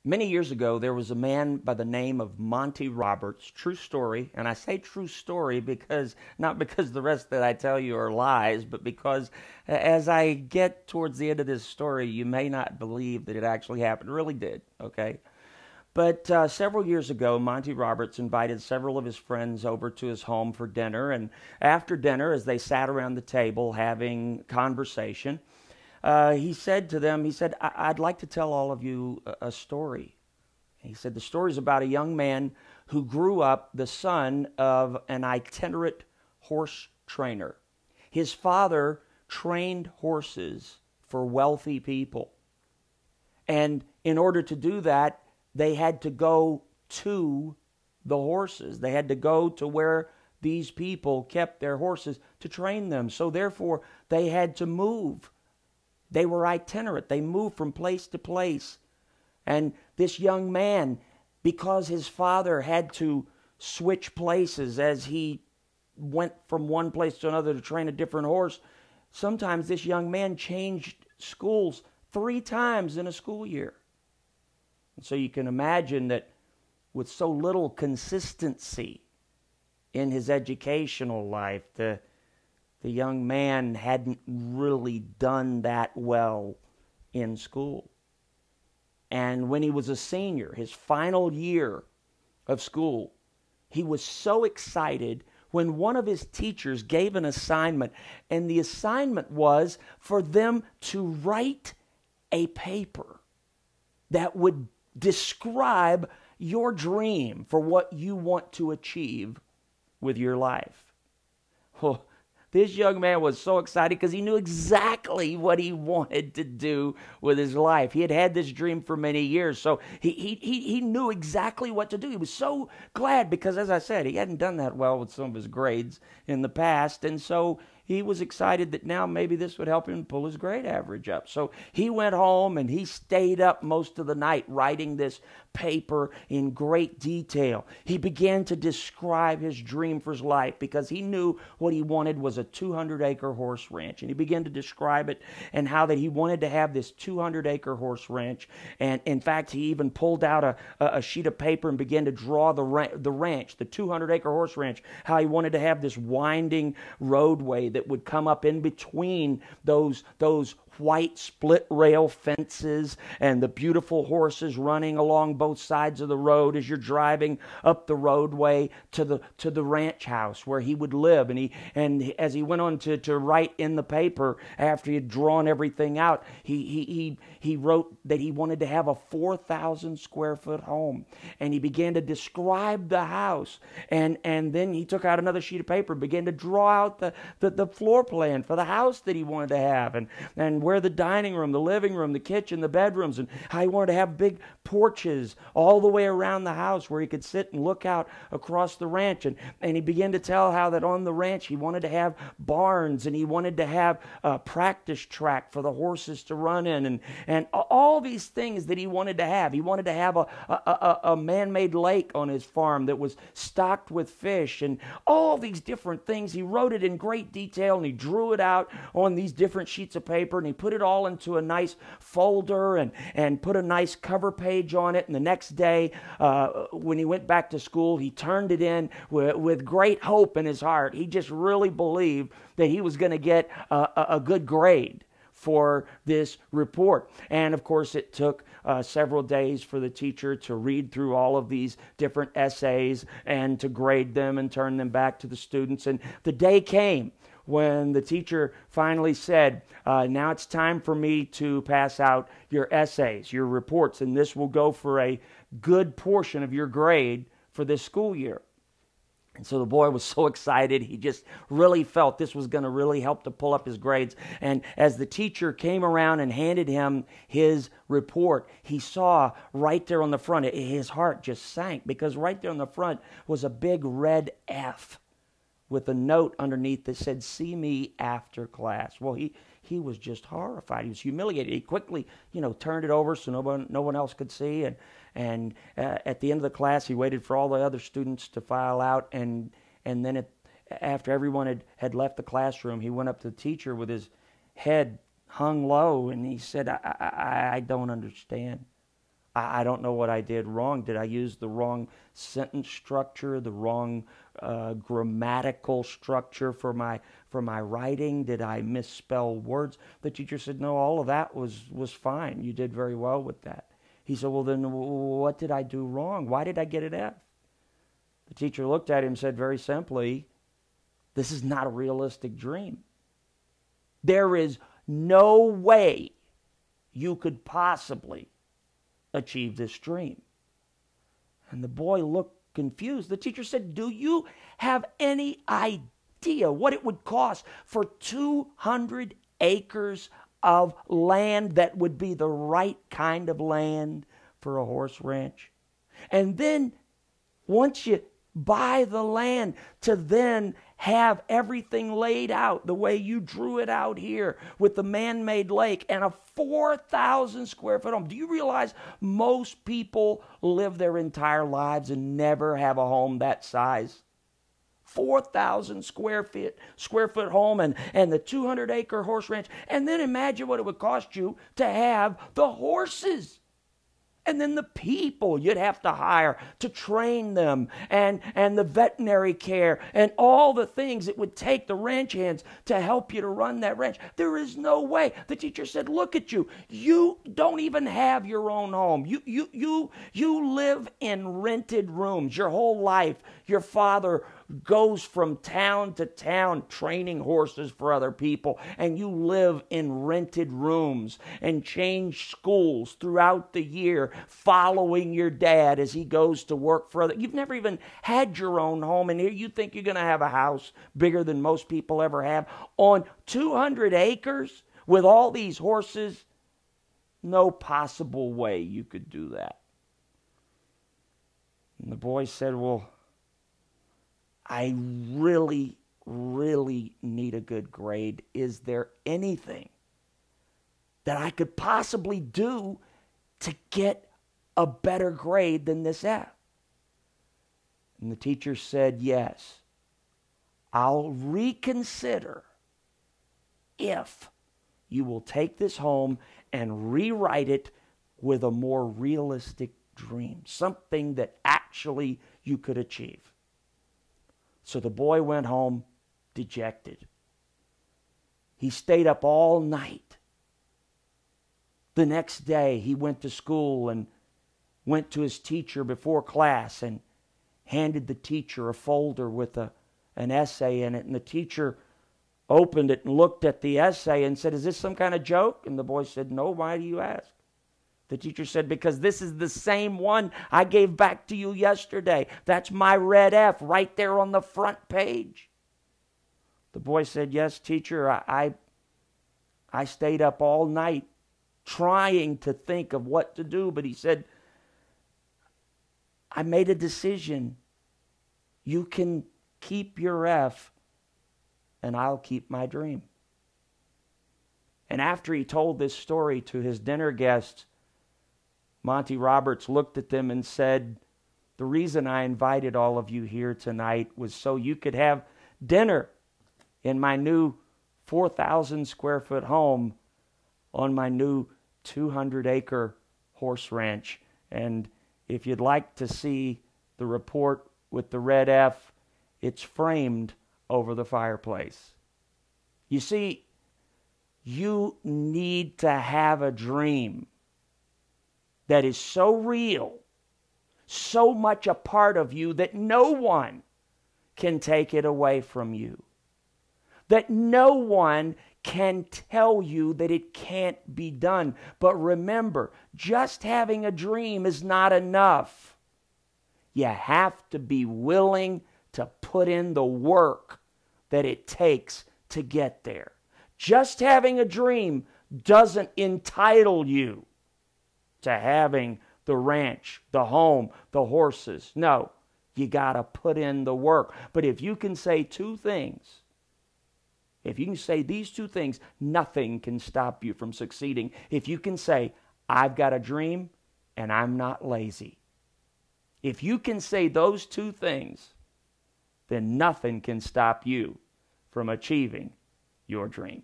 Many years ago, there was a man by the name of Monty Roberts. True story. And I say true story because, not because the rest that I tell you are lies, but because as I get towards the end of this story, you may not believe that it actually happened. It really did, okay? But several years ago, Monty Roberts invited several of his friends over to his home for dinner. And after dinner, as they sat around the table having conversation, he said to them, he said, I'd like to tell all of you a story. He said, the story is about a young man who grew up the son of an itinerant horse trainer. His father trained horses for wealthy people. And in order to do that, they had to go to the horses. They had to go to where these people kept their horses to train them. So therefore, they had to move. They were itinerant. They moved from place to place. And this young man, because his father had to switch places as he went from one place to another to train a different horse, sometimes this young man changed schools 3 times in a school year. And so you can imagine that with so little consistency in his educational life, the young man hadn't really done that well in school. And when he was a senior, his final year of school, he was so excited when one of his teachers gave an assignment. And the assignment was for them to write a paper that would describe your dream for what you want to achieve with your life. Well, this young man was so excited because he knew exactly what he wanted to do with his life. He had had this dream for many years, so he knew exactly what to do. He was so glad because, as I said, he hadn't done that well with some of his grades in the past, and so he was excited that now maybe this would help him pull his grade average up. So he went home and he stayed up most of the night writing this paper in great detail. He began to describe his dream for his life because he knew what he wanted was a 200-acre horse ranch. And he began to describe it and how that he wanted to have this 200-acre horse ranch. And in fact, he even pulled out a sheet of paper and began to draw the ranch, the 200-acre horse ranch, how he wanted to have this winding roadway that would come up in between those white split rail fences and the beautiful horses running along both sides of the road as you're driving up the roadway to the ranch house where he would live. And as he went on to write in the paper after he had drawn everything out, he wrote that he wanted to have a 4,000 square foot home, and he began to describe the house, and then he took out another sheet of paper and began to draw out the floor plan for the house that he wanted to have, and where the dining room, the living room, the kitchen, the bedrooms, and how he wanted to have big porches all the way around the house where he could sit and look out across the ranch. And he began to tell how that on the ranch he wanted to have barns, and he wanted to have a practice track for the horses to run in, and all these things that he wanted to have. He wanted to have a man-made lake on his farm that was stocked with fish, and all these different things. He wrote it in great detail, and he drew it out on these different sheets of paper, and he put it all into a nice folder and put a nice cover page on it. And the next day, when he went back to school, he turned it in with great hope in his heart. He just really believed that he was going to get a good grade for this report. And of course, it took several days for the teacher to read through all of these different essays and to grade them and turn them back to the students. And the day came when the teacher finally said, now it's time for me to pass out your essays, your reports, and this will go for a good portion of your grade for this school year. And so the boy was so excited, he just really felt this was going to really help to pull up his grades. And as the teacher came around and handed him his report, he saw right there on the front, his heart just sank because right there on the front was a big red F with a note underneath that said, "See me after class." Well, he was just horrified. He was humiliated. He quickly, turned it over so no one else could see. And at the end of the class, he waited for all the other students to file out. And then after everyone had left the classroom, he went up to the teacher with his head hung low, and he said, I don't understand. I don't know what I did wrong. Did I use the wrong sentence structure, the wrong grammatical structure for my writing? Did I misspell words? The teacher said, no, all of that was fine. You did very well with that. He said, well, then what did I do wrong? Why did I get an F? The teacher looked at him and said very simply, this is not a realistic dream. There is no way you could possibly achieve this dream. And the boy looked confused. The teacher said, do you have any idea what it would cost for 200 acres of land that would be the right kind of land for a horse ranch? And then once you buy the land, to then have everything laid out the way you drew it out here with the man-made lake and a 4,000 square foot home. Do you realize most people live their entire lives and never have a home that size? 4,000 square foot home and the 200-acre horse ranch. And then imagine what it would cost you to have the horses. And then the people you'd have to hire to train them, and the veterinary care, and all the things it would take the ranch hands to help you to run that ranch. There is no way. The teacher said, look at you. You don't even have your own home. You live in rented rooms your whole life. Your father goes from town to town training horses for other people, and you live in rented rooms and change schools throughout the year following your dad as he goes to work for other. You've never even had your own home, and here you think you're going to have a house bigger than most people ever have on 200 acres with all these horses. No possible way you could do that. And the boy said, well, I really, really need a good grade. Is there anything that I could possibly do to get a better grade than this F? And the teacher said, yes, I'll reconsider if you will take this home and rewrite it with a more realistic dream, something that actually you could achieve. So the boy went home dejected. He stayed up all night. The next day he went to school and went to his teacher before class and handed the teacher a folder with an essay in it. And the teacher opened it and looked at the essay and said, is this some kind of joke? And the boy said, no, why do you ask? The teacher said, because this is the same one I gave back to you yesterday. That's my red F right there on the front page. The boy said, yes, teacher, I stayed up all night trying to think of what to do. But he said, I made a decision. You can keep your F and I'll keep my dream. And after he told this story to his dinner guests, Monty Roberts looked at them and said, the reason I invited all of you here tonight was so you could have dinner in my new 4,000 square foot home on my new 200-acre horse ranch. And if you'd like to see the report with the red F, it's framed over the fireplace. You see, you need to have a dream that is so real, so much a part of you that no one can take it away from you. That no one can tell you that it can't be done. But remember, just having a dream is not enough. You have to be willing to put in the work that it takes to get there. Just having a dream doesn't entitle you to having the ranch, the home, the horses. No, you got to put in the work. But if you can say two things, if you can say these two things, nothing can stop you from succeeding. If you can say, I've got a dream and I'm not lazy. If you can say those two things, then nothing can stop you from achieving your dream.